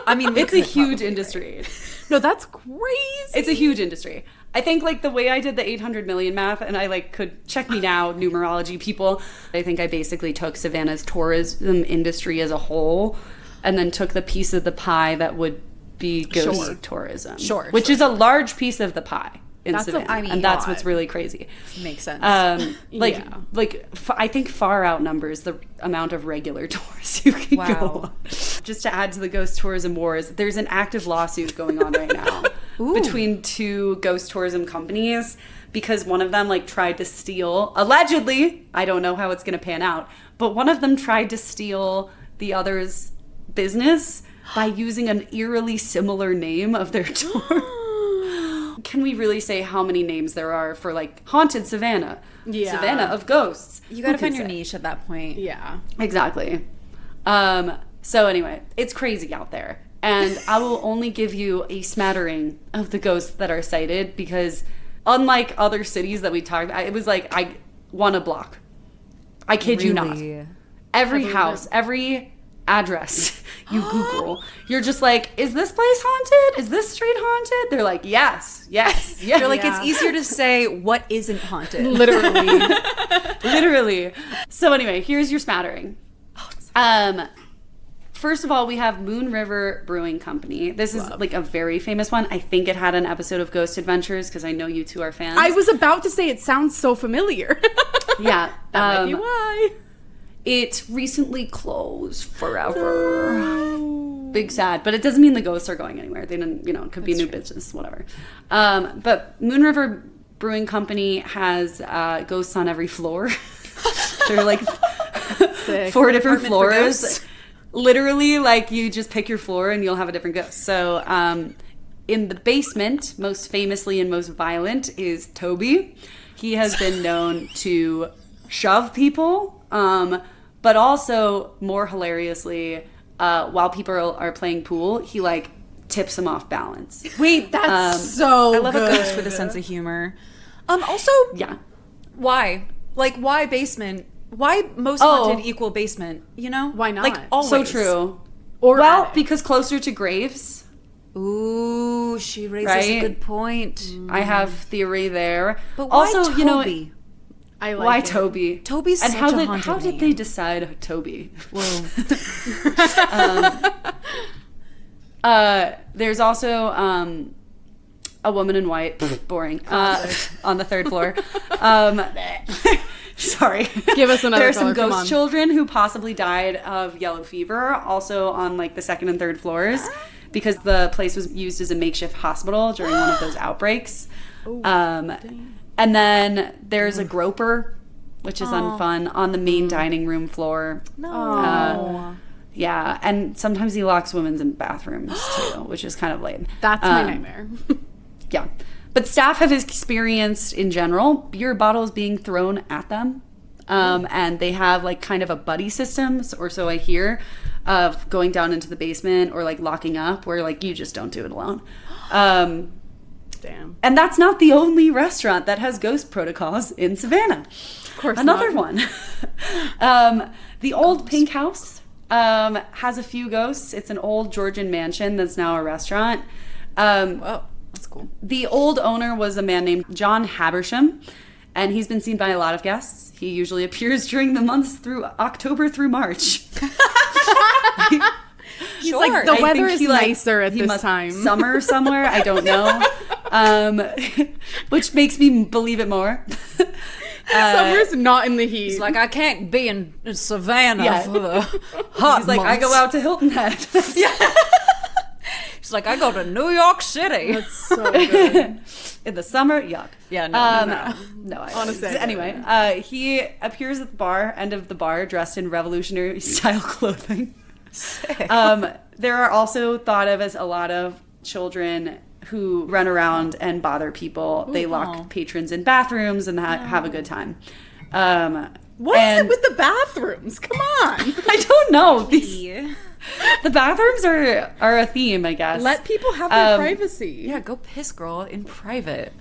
I mean, it's a huge industry. No, that's crazy. It's a huge industry. I think like the way I did the 800 million math, and I like could check me now, numerology people. I think I basically took Savannah's tourism industry as a whole and then took the piece of the pie that would be ghost tourism. Which is a large piece of the pie in Savannah. And that's what's really crazy. Makes sense. I think far outnumbers the amount of regular tours you can go on. Just to add to the ghost tourism wars, there's an active lawsuit going on right now between two ghost tourism companies because one of them like tried to steal, allegedly, I don't know how it's going to pan out, but one of them tried to steal the other's business by using an eerily similar name of their tour. Can we really say how many names there are for like haunted Savannah? Yeah. Savannah of ghosts. You gotta find your niche at that point. Yeah. Exactly. So anyway, it's crazy out there. And I will only give you a smattering of the ghosts that are cited because unlike other cities that we talked about, it was like I won a block. I kid you not. Every house, every address you Google, you're just like, is this place haunted? Is this street haunted? They're like, yes. You're like, it's easier to say what isn't haunted. Literally. So anyway, here's your smattering. First of all, we have Moon River Brewing Company. This is like a very famous one. I think it had an episode of Ghost Adventures because I know you two are fans. I was about to say it sounds so familiar. Yeah. That might be why. It recently closed forever. No. Big sad. But it doesn't mean the ghosts are going anywhere. They didn't, it could be a new business, whatever. But Moon River Brewing Company has ghosts on every floor. They're like 4 different floors. Literally, like you just pick your floor and you'll have a different ghost. So in the basement, most famously and most violent, is Toby. He has been known to shove people, but also more hilariously, while people are playing pool, he like tips them off balance. Wait, that's so I love good. a ghost with a sense of humor. Also, why? Like, why basement? Why most haunted equal basement? Why not? Like, always. So true. Or attic. Because closer to graves. Ooh, she raises a good point. I have theory there. But why also, Toby? I like why it. Toby? Toby's and such how a did haunted how did name. they decide Toby? Whoa. There's also a woman in white, boring, on the 3rd floor. Sorry. Give us another There are color. some ghost children who possibly died of yellow fever, also on like the 2nd and 3rd floors, because the place was used as a makeshift hospital during one of those outbreaks. And then there's a groper, which is unfun, on the main dining room floor. No. Yeah, and sometimes he locks women in bathrooms too, which is kind of lame. That's my nightmare. Yeah. But staff have experienced, in general, beer bottles being thrown at them. And they have like kind of a buddy system, or so I hear. of going down into the basement or like locking up, where like you just don't do it alone. Damn. And that's not the only restaurant that has ghost protocols in Savannah. Of course Another not. one. The Old Pink House has a few ghosts. It's an old Georgian mansion that's now a restaurant. Whoa, that's cool. The old owner was a man named John Habersham, and he's been seen by a lot of guests. He usually appears during the months through October through March. He's like, the weather is nicer at this time. Summer somewhere, I don't know. Which makes me believe it more. Summer's not in the heat. He's like, I can't be in Savannah for the hot He's like, months. I go out to Hilton Head. He's like, I go to New York City. That's so good. In the summer, yuck. Yeah, no. Honestly, anyway, he appears at the end of the bar, dressed in revolutionary style clothing. There are also thought of as a lot of children who run around and bother people. They lock patrons in bathrooms and have a good time. What is it with the bathrooms? Come on. I don't know. The bathrooms are a theme, I guess. Let people have their privacy. Yeah, go piss, girl, in private.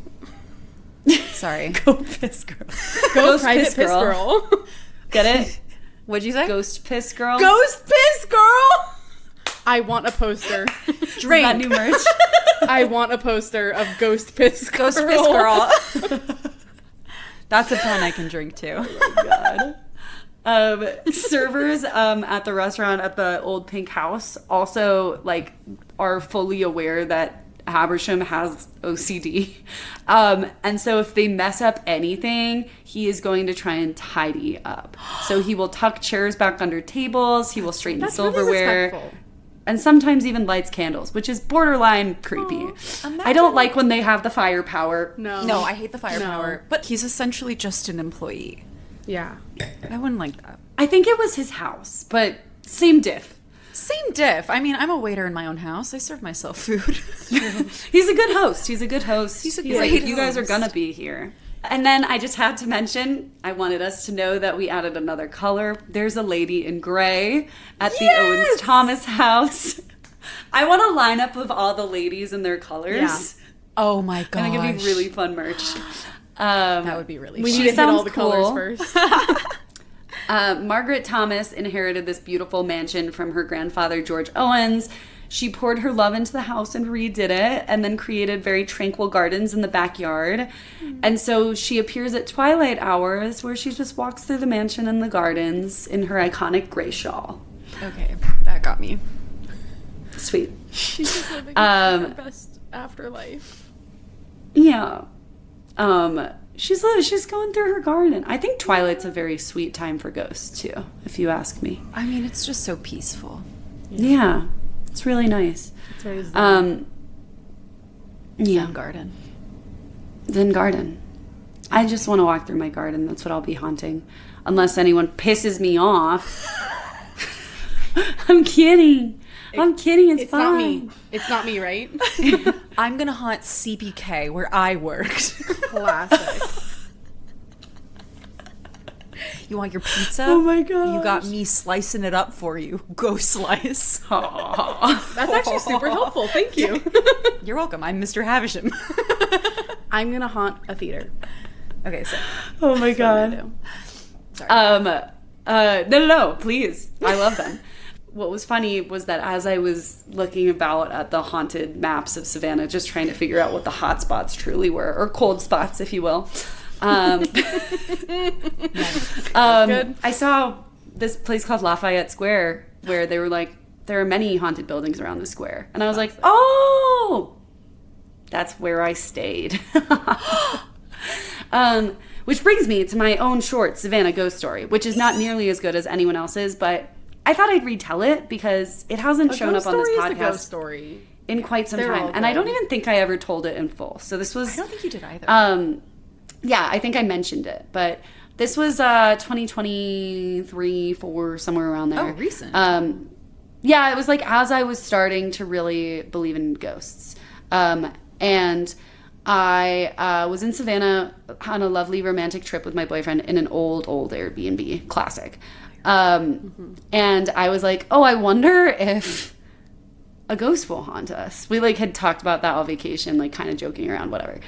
Sorry. Go piss, girl. Go private piss girl. Get it? What'd you say? Ghost piss girl. Ghost piss girl. I want a poster. Drink. That new merch. I want a poster of ghost piss girl. Ghost piss girl. That's a pen I can drink too. Oh my God. Servers at the restaurant at the Old Pink House also like are fully aware that Habersham has OCD. And so if they mess up anything, he is going to try and tidy up. So he will tuck chairs back under tables. He will straighten silverware. Really and sometimes even lights candles, which is borderline creepy. I don't like when they have the firepower. No, I hate the firepower. But he's essentially just an employee. Yeah. I wouldn't like that. I think it was his house, but same diff. Same diff. I mean, I'm a waiter in my own house. I serve myself food. He's a good host. He's a good host. He's a He's like, great if you guys are host. gonna be here. And then I just had to mention, I wanted us to know that we added another color. There's a lady in gray at the Owens Thomas house. I want a lineup of all the ladies and their colors. Yeah. Oh my gosh. I think it'd be really fun merch. That would be really We fun. need to hit all the cool. colors first. Margaret Thomas inherited this beautiful mansion from her grandfather, George Owens. She poured her love into the house and redid it, and then created very tranquil gardens in the backyard. And so she appears at twilight hours, where she just walks through the mansion and the gardens in her iconic gray shawl. Okay, that got me. Sweet. She's just living her best afterlife. Yeah. She's going through her garden. I think twilight's a very sweet time for ghosts too, if you ask me. I mean, it's just so peaceful. Yeah. It's really nice. It's very zen. Zen garden. Zen garden. I just want to walk through my garden. That's what I'll be haunting. Unless anyone pisses me off. I'm kidding. It's fine. Not me. It's not me, right? I'm gonna haunt CPK where I worked. Classic. You want your pizza? Oh my god. You got me slicing it up for you. Go slice. That's actually super helpful. Thank you. You're welcome. I'm Mr. Havisham. I'm gonna haunt a theater. Okay, so. Oh my god. Sorry. No, please. I love them. What was funny was that as I was looking about at the haunted maps of Savannah, just trying to figure out what the hot spots truly were, or cold spots, if you will, I saw this place called Lafayette Square, where they were like, there are many haunted buildings around the square. And I was like, oh, that's where I stayed. Which brings me to my own short Savannah ghost story, which is not nearly as good as anyone else's, but I thought I'd retell it because it hasn't shown up on this podcast in quite some time. And I don't even think I ever told it in full. So this was... I don't think you did either. Yeah, I think I mentioned it. But this was 2023, 4, somewhere around there. Oh, recent. Yeah, it was like as I was starting to really believe in ghosts. And I was in Savannah on a lovely romantic trip with my boyfriend in an old Airbnb, classic. And I was like, oh, I wonder if a ghost will haunt us. We like had talked about that all vacation, like kind of joking around, whatever.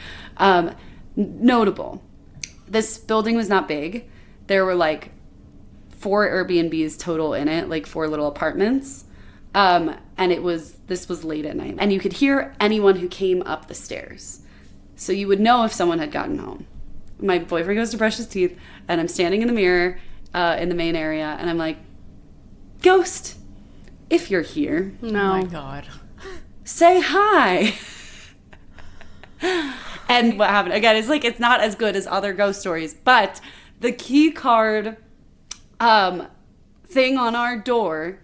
Notable. This building was not big. There were like 4 Airbnbs total in it, like 4 little apartments. And this was late at night, and you could hear anyone who came up the stairs. So you would know if someone had gotten home. My boyfriend goes to brush his teeth, and I'm standing in the mirror in the main area, and I'm like, ghost, if you're here. No. Oh my God. Say hi. And what happened? Again, it's like, it's not as good as other ghost stories, but the key card thing on our door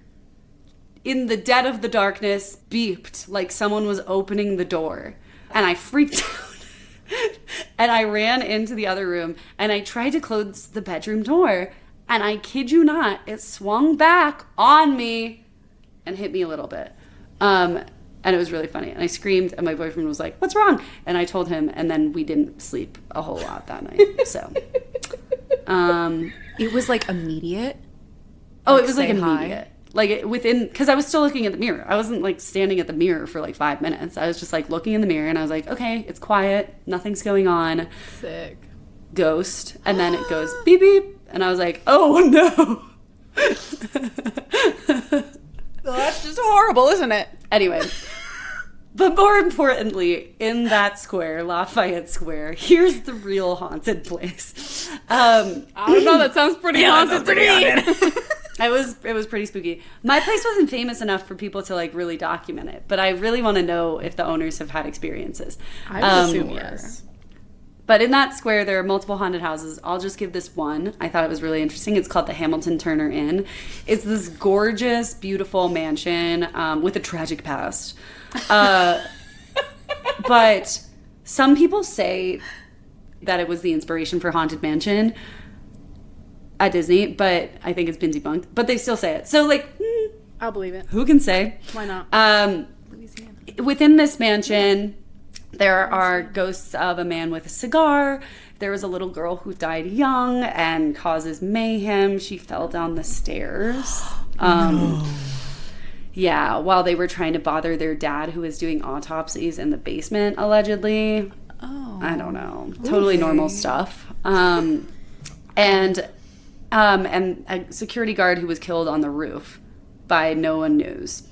in the dead of the darkness beeped like someone was opening the door. And I freaked out. And I ran into the other room and I tried to close the bedroom door. And I kid you not, it swung back on me and hit me a little bit. And it was really funny. And I screamed and my boyfriend was like, what's wrong? And I told him, and then we didn't sleep a whole lot that night. So it was like immediate. Oh, it was like immediate. Like within, because I was still looking at the mirror. I wasn't like standing at the mirror for like 5 minutes. I was just like looking in the mirror and I was like, okay, it's quiet. Nothing's going on. Sick. Ghost. And then it goes beep beep. And I was like, oh no. Well, that's just horrible, isn't it? Anyway. But more importantly, in that square, Lafayette Square, here's the real haunted place. I don't know. That sounds pretty haunted to me. It was pretty spooky. My place wasn't famous enough for people to like really document it, but I really want to know if the owners have had experiences. I would assume yes. But in that square, there are multiple haunted houses. I'll just give this one. I thought it was really interesting. It's called the Hamilton Turner Inn. It's this gorgeous, beautiful mansion with a tragic past. But some people say that it was the inspiration for Haunted Mansion at Disney, but I think it's been debunked. But they still say it. So, like, I'll believe it. Who can say? Why not? Louisiana. Within this mansion, there are ghosts of a man with a cigar. There was a little girl who died young and causes mayhem. She fell down the stairs. No. Yeah, while they were trying to bother their dad, who was doing autopsies in the basement, allegedly. Oh. I don't know. Totally normal stuff. And a security guard who was killed on the roof by no one knows.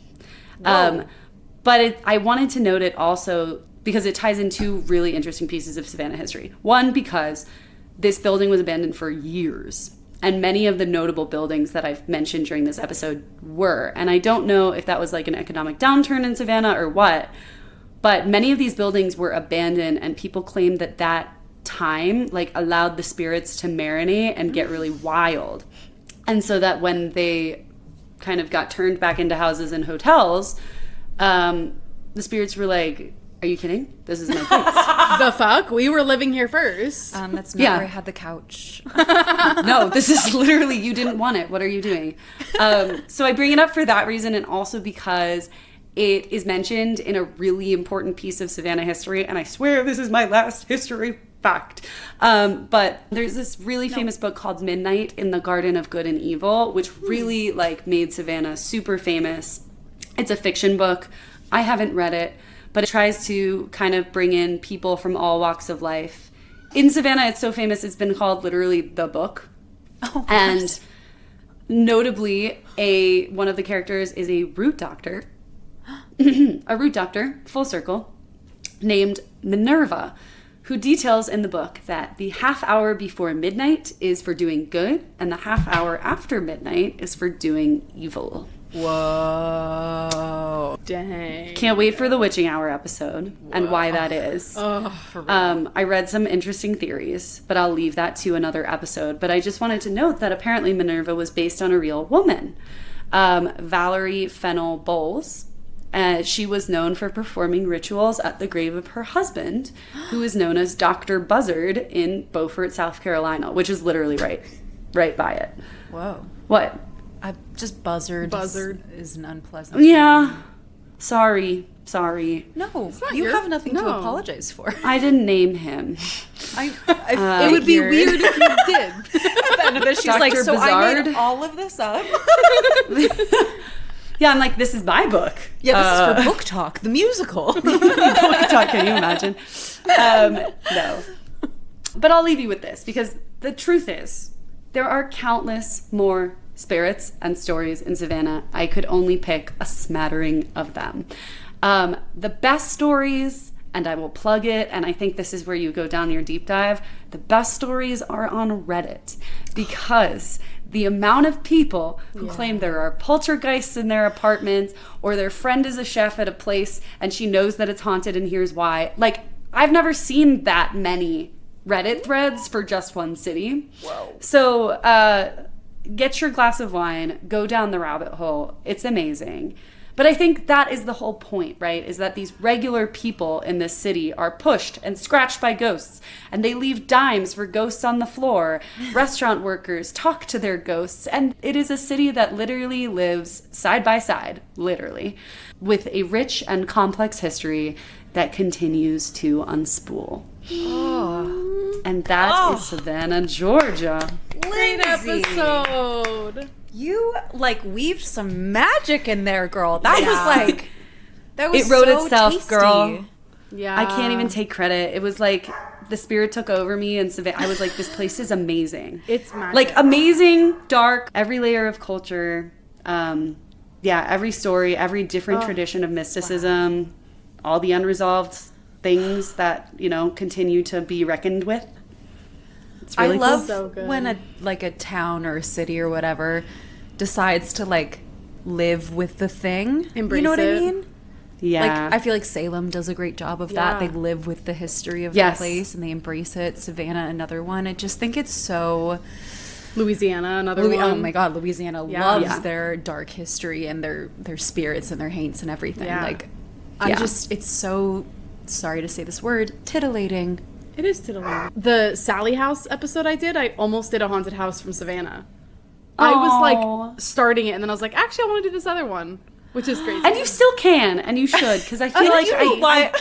But I wanted to note it also because it ties in 2 really interesting pieces of Savannah history. One, because this building was abandoned for years. And many of the notable buildings that I've mentioned during this episode were. And I don't know if that was like an economic downturn in Savannah or what, but many of these buildings were abandoned and people claimed that that time like allowed the spirits to marinate and get really wild. And so that when they kind of got turned back into houses and hotels, the spirits were like, are you kidding? This is my place. The fuck? We were living here first. That's not where I had the couch. No, this is literally, you didn't want it. What are you doing? So I bring it up for that reason, and also because it is mentioned in a really important piece of Savannah history, and I swear this is my last history fact. But there's this really famous book called Midnight in the Garden of Good and Evil, which really like made Savannah super famous. It's a fiction book. I haven't read it, but it tries to kind of bring in people from all walks of life. In Savannah, it's so famous, it's been called literally the book. Oh, and notably, one of the characters is a root doctor. A root doctor, full circle, named Minerva, who details in the book that the half hour before midnight is for doing good, and the half hour after midnight is for doing evil. Whoa. Dang. Can't wait for the witching hour episode and why that is. Oh, for real. I read some interesting theories, but I'll leave that to another episode. But I just wanted to note that apparently Minerva was based on a real woman, Valerie Fennell Bowles. She was known for performing rituals at the grave of her husband, who is known as Dr. Buzzard in Beaufort, South Carolina, which is literally right by it. Whoa. What? I just buzzard. Buzzard is an unpleasant. Yeah. Sorry. Sorry. No, you have nothing to apologize for. I didn't name him. It would be weird if you did. At the end of it, she's Dr. like, so Bizarre. I made all of this up. Yeah, I'm like, this is my book. Yeah, this is for Book Talk, the musical. Book Talk, can you imagine? No. But I'll leave you with this, because the truth is, there are countless more spirits and stories in Savannah. I could only pick a smattering of them. The best stories, and I will plug it, and I think this is where you go down your deep dive, the best stories are on Reddit, because the amount of people who claim there are poltergeists in their apartments, or their friend is a chef at a place and she knows that it's haunted and here's why. Like, I've never seen that many Reddit threads for just one city. Whoa. So get your glass of wine, go down the rabbit hole. It's amazing. But I think that is the whole point, right? Is that these regular people in this city are pushed and scratched by ghosts, and they leave dimes for ghosts on the floor. Restaurant workers talk to their ghosts, and it is a city that literally lives side by side, literally, with a rich and complex history that continues to unspool. Oh. And that is Savannah, Georgia. Great episode. You weaved some magic in there, girl. That was it wrote so itself, tasty. girl. Yeah. I can't even take credit. It was like the spirit took over me, and I was like, this place is amazing. It's magic. Like, amazing, dark, every layer of culture. Every story, every different tradition of mysticism, all the unresolved things that, continue to be reckoned with. It's really I love cool. So good. when a town or a city or whatever decides to live with the thing. Embrace you know what it. I mean? Yeah. I feel like Salem does a great job of that. They live with the history of the place and they embrace it. Savannah, another one. I just think it's so... Louisiana, another one. Oh my God, Louisiana loves their dark history and their spirits and their haints and everything. Yeah. It's so, sorry to say this word, titillating. It is titillating. The Sally House episode I did, I almost did a haunted house from Savannah. I was starting it, and then I was like, actually, I want to do this other one, which is crazy. And you still can, and you should, because I feel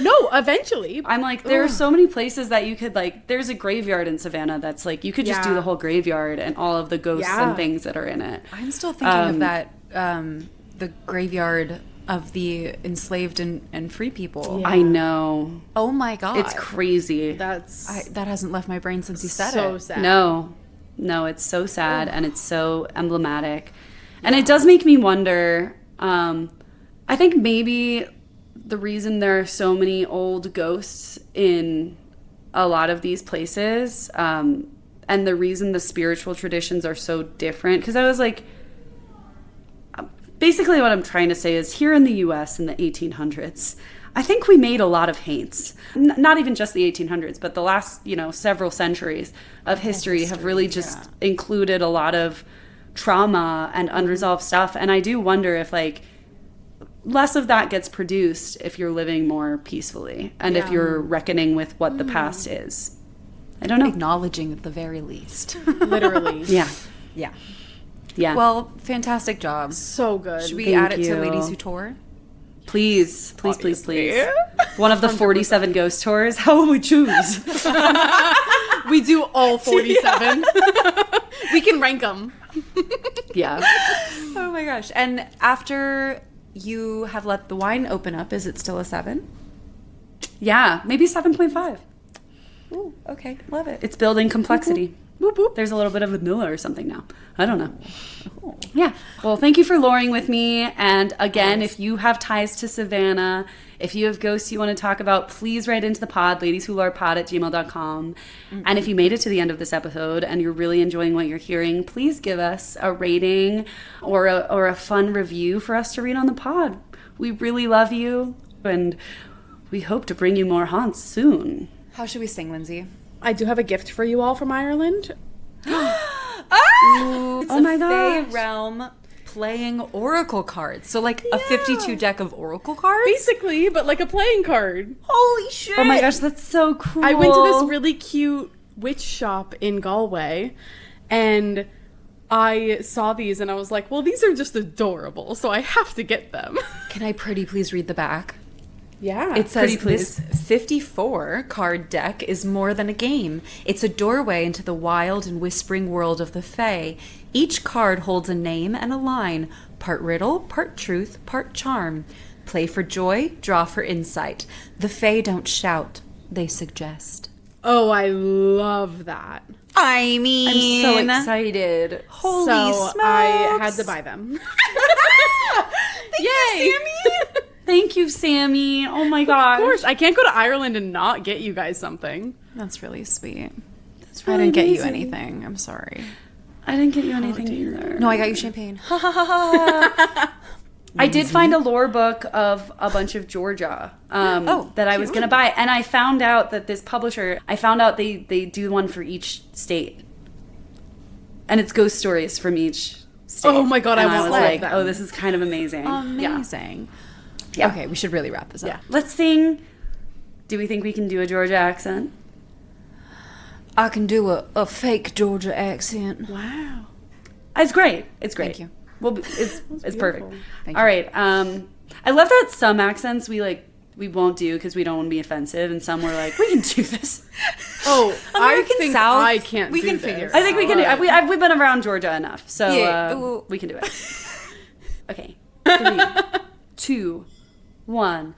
no, eventually. I'm like, there are so many places that you could, there's a graveyard in Savannah that's you could just do the whole graveyard and all of the ghosts and things that are in it. I'm still thinking of that, the graveyard of the enslaved and free people. Yeah. I know. Oh my God. It's crazy. That hasn't left my brain since you said it. So sad. No, it's so sad and it's so emblematic. And it does make me wonder, I think maybe the reason there are so many old ghosts in a lot of these places, and the reason the spiritual traditions are so different, because I was like, basically what I'm trying to say is, here in the US in the 1800s, I think we made a lot of haints. Not even just the 1800s, but the last, several centuries of history have really just included a lot of trauma and unresolved stuff. And I do wonder if less of that gets produced if you're living more peacefully and if you're reckoning with what the past is. I don't know. Acknowledging at the very least. Literally. Yeah. Yeah. Well, fantastic job. So good. Should we add it to Ladies Who Tour? Please. One of the 47 ghost tours. How will we choose? We do all 47. We can rank them. Yeah. Oh my gosh. And after you have let the wine open up, is it still a 7? Yeah, maybe 7.5. Ooh, okay. Love it. It's building complexity. Whoop, whoop. There's a little bit of vanilla or something now. I don't know. Oh. Yeah. Well, thank you for luring with me. And again, if you have ties to Savannah, if you have ghosts you want to talk about, please write into the pod, ladieswholulepod@gmail.com. Mm-hmm. And if you made it to the end of this episode and you're really enjoying what you're hearing, please give us a rating or a fun review for us to read on the pod. We really love you, and we hope to bring you more haunts soon. How should we sing, Lindsay? I do have a gift for you all from Ireland. It's oh my gosh. Fae realm playing oracle cards. So a 52 deck of oracle cards? Basically, but a playing card. Holy shit. Oh my gosh, that's so cool. I went to this really cute witch shop in Galway, and I saw these and I was like, well, these are just adorable, so I have to get them. Can I pretty please read the back? Yeah. It says Pretty this 54 card deck is more than a game. It's a doorway into the wild and whispering world of the Fae. Each card holds a name and a line, part riddle, part truth, part charm. Play for joy, draw for insight. The Fae don't shout, they suggest. Oh, I love that. I mean, I'm so excited. Holy So smokes. I had to buy them. Yay! Sammy. Thank you, Sammy. Oh my gosh. Of course, I can't go to Ireland and not get you guys something. That's really sweet. That's I really didn't get you amazing. anything. I'm sorry. I didn't get you anything either. No, I got you champagne. Ha ha ha ha. I did find a lore book of a bunch of Georgia that I was going to buy. And I found out that this publisher, they do one for each state. And it's ghost stories from each state. Oh my God, and I was love like, them. oh, this is kind of amazing. Amazing. Yeah. Okay, we should really wrap this up. Yeah. Let's sing. Do we think we can do a Georgia accent? I can do a fake Georgia accent. Wow. It's great. It's great. Thank you. Well, it's perfect. Thank All right. I love that some accents we won't do because we don't want to be offensive, and some we're like, we can do this. Oh, American I think South, I can't we do can this. figure it I think we can do. But- We've been around Georgia enough, so Yeah. we can do it. Okay. 3, 2, 1.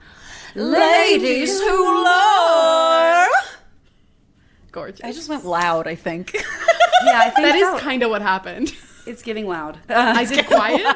Ladies who love. Gorgeous. I just went loud, I think. Yeah, I think That is kind of what happened. it's giving loud. I did quiet.